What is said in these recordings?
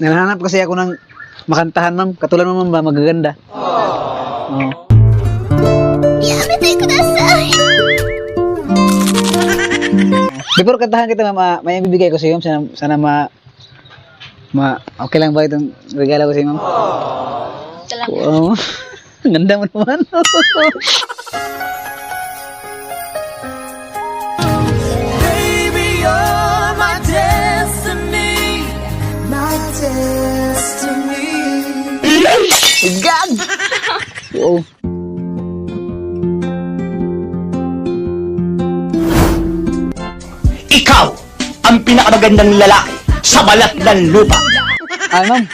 Nalahanap kasi ako ng makantahan, ma'am. Katulad mo, ma'am, ba? Magaganda. Oo. Before kantahan kita, ma'am, may bibigay ko sa iyo, ma'am. Sana okay lang ba itong regalo ko sa iyo, ma'am? Salamat. Wow. Ang ganda mo naman. Baby, you're my destiny, my destiny. Gag! Wow. Ikaw ang pinakamagandang lalaki sa balat ng lupa. Ay, ma'am.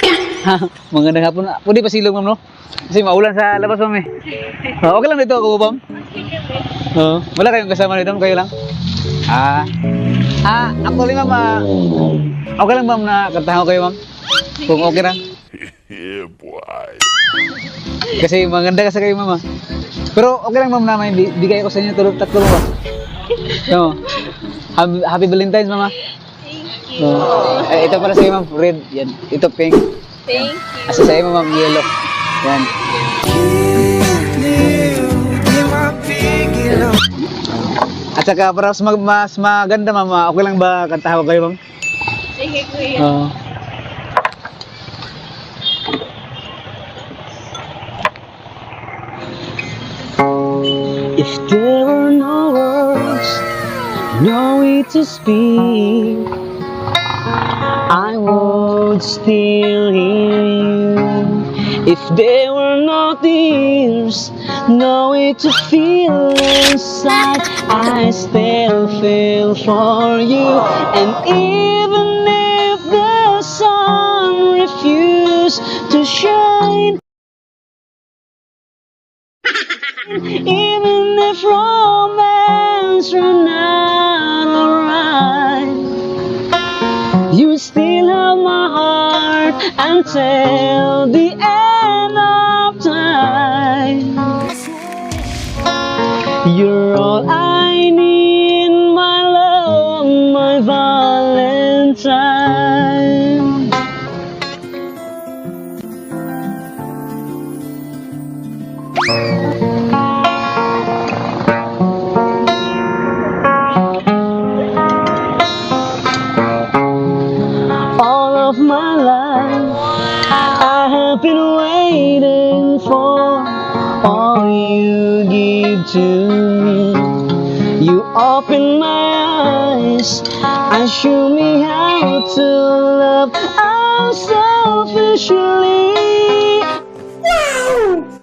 Magandang hapon. Pwede pa silong, ma'am, no? Kasi maulan sa labas, ma'am, eh. Okay lang dito ako, ma'am. Wala kayong kasama dito, kayo lang? Actually, ma'am, okay lang, ma'am, na kantahan ko kayo, ma'am. Kung okay lang. Yeah, boy. Kasi maganda kasi kayo, ma'am. Pero okay lang, ma'am, na may bigay ko sa inyo tatlo, ma'am. No. Happy Valentine's, ma'am. Thank you. Ito para sa iyo, ma'am, red. Yan. Ito pink. Thank you. Asa sa iyo, ma'am, yellow. Yan. At saka para mas maganda, ma'am, okay lang ba kantahan ko kayo, ma'am? Sige, kuya. Oo. If there were no words, no way to speak, I would still hear you. If there were no tears, no way to feel inside, I still feel for you. And even if the sun refused to shine, even if romance ran out of rhyme, you still have my heart until the end of time. You're all I need, my love, my Valentine. All of my life, I have been waiting for all you give to me. You open my eyes and show me how to love unselfishly.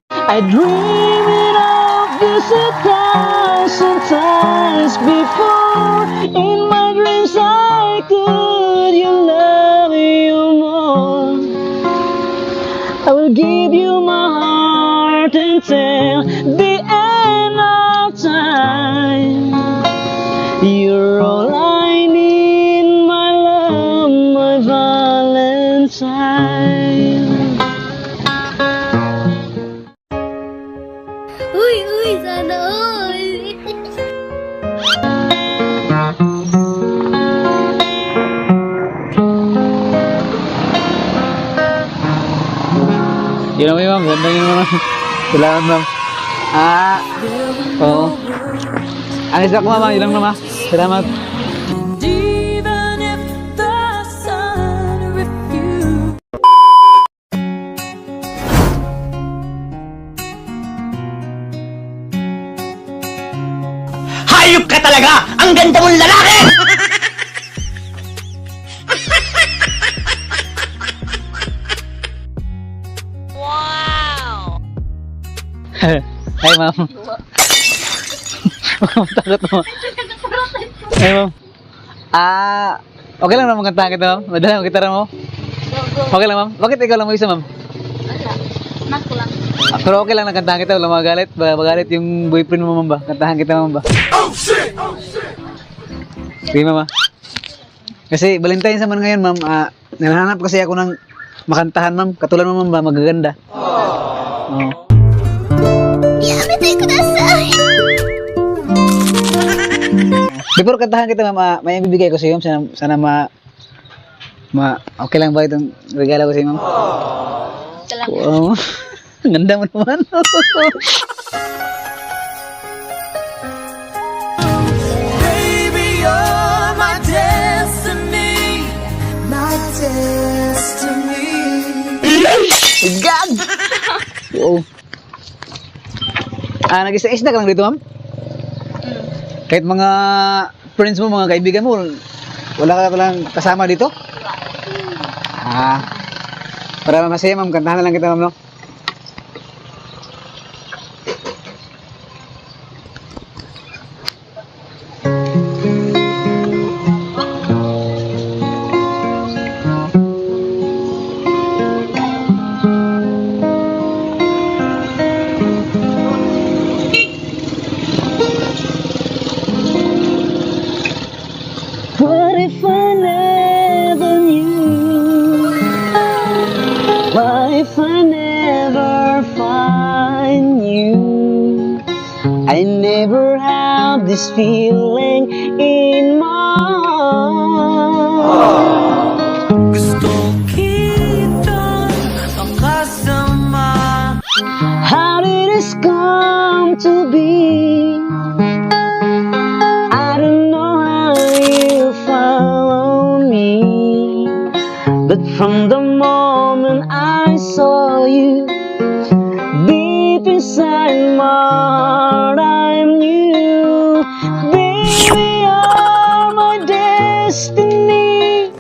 I dreamed of this 1,000 times before. In my dreams I could you love you more. I will give you my heart until the end of time. You're all I need, my love, my Valentine. Uy, sana all. Yun naman, ma'am. Ganda yun, ma'am. Salamat, ma'am. Oo. Ang isa ko, ma'am. Yun lang, ma'am. Salamat. Even if the sun refused. Hayop ka talaga! Ang ganda mong lalaki! Hi, ma'am. Ma'am, takot mo. Hi, ma'am. Okay lang naman kantahan kita, ma'am. Madala mo gitara mo. Okay lang, ma'am. Bakit ikaw lang mag-isa, ma'am? Wala. Snack lang. Pero okay lang na kantahan kita. Wala magalit. Magalit yung boyfriend mo, ma'am ba? Kantahan kita, ma'am ba? Oh shit! Sige, ma'am. Kasi Valentine's naman ngayon, ma'am. Nanahanap kasi ako ng makantahan, ma'am. Katulad mo, ma'am ba? Magaganda. Oo. Before kantahan kita, ma'am, may bibigay ko sa iyo, ma'am. Sana Okay lang ba itong regalo ko sa'yo, ma'am? Salam. Wow. Ang ganda mo naman. Baby, you're my destiny. My destiny. God! Wow. Nag-isa-isda ka lang dito, ma'am? Kahit mga friends mo, mga kaibigan mo, wala ka lang kasama dito? Para masaya, ma'am. Kantahan na lang kita, ma'am, no? What if I never knew? What if I never find you? I never have this feeling in my heart. Gusto kitang makasama. How did this come to be? I don't know how you found me, but from the moment I saw you, deep inside my heart I knew, baby, you're my destiny.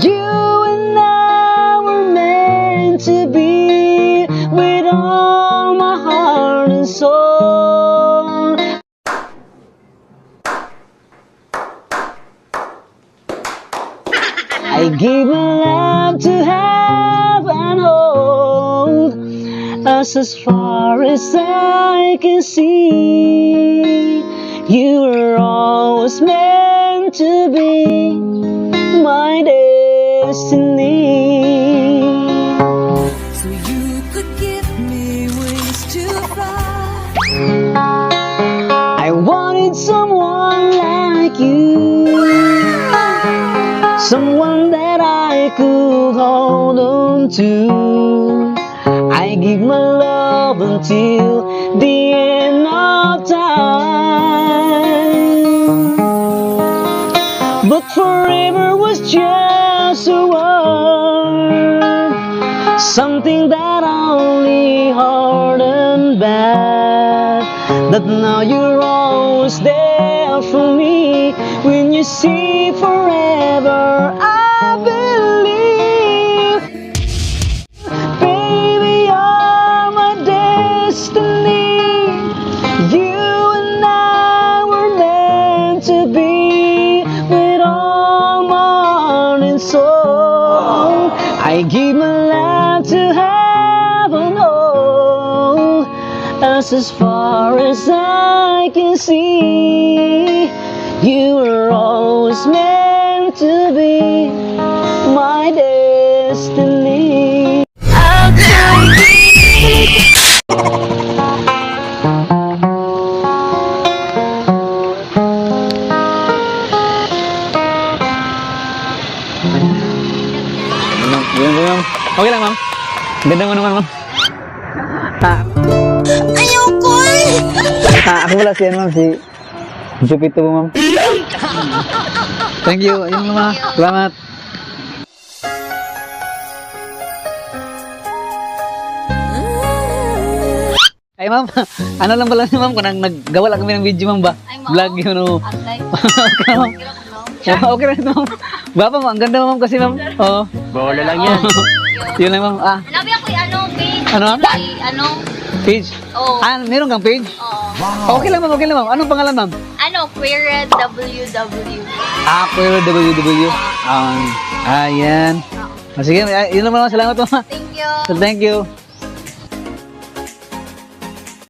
You and I were meant to be, with all my heart and soul. I give my love to have and hold us as far as I can see. You were always meant to be my destiny. So you could give me wings to fly. I wanted someone like you, someone that I could hold on to. I give my love until the end of time, but forever was just a word, something that only hurt and bad. That now you're always there for me. When you see forever, I believe, baby, you're my destiny. You and I were meant to be, with all my heart and soul. I give my life to heaven, oh, that's as far as I can see. You were always meant to be my destiny. Okay lang, ma'am. Ganda mo naman, ma'am. Ayoko Ako pala si, ma'am, si Jupito mo, ma'am. Thank you. Ayun lang, ma'am. Salamat. Ay, ma'am. Ano lang pala, ma'am, kung naggawa lang kami ng video, ma'am, ba? Ay, ma'am. Vlog yun, no? Antay. Okay, ma'am. Okay na ito, ma'am. Bapa, ma'am. Ang ganda, ma'am, kasi, ma'am. Oo. Bola lang yan. Yun lang, ma'am. Nabi ako page. Ano, ma'am? Page? Oo. Meron kang page? Oo. Okay lang, ma'am. Okay lang, ma'am. Anong pangalan, ma'am? Queered WW. Queered WW. Ayan. Sige, yun lang, ma'am. Salamat, ma'am. Thank you. Thank you.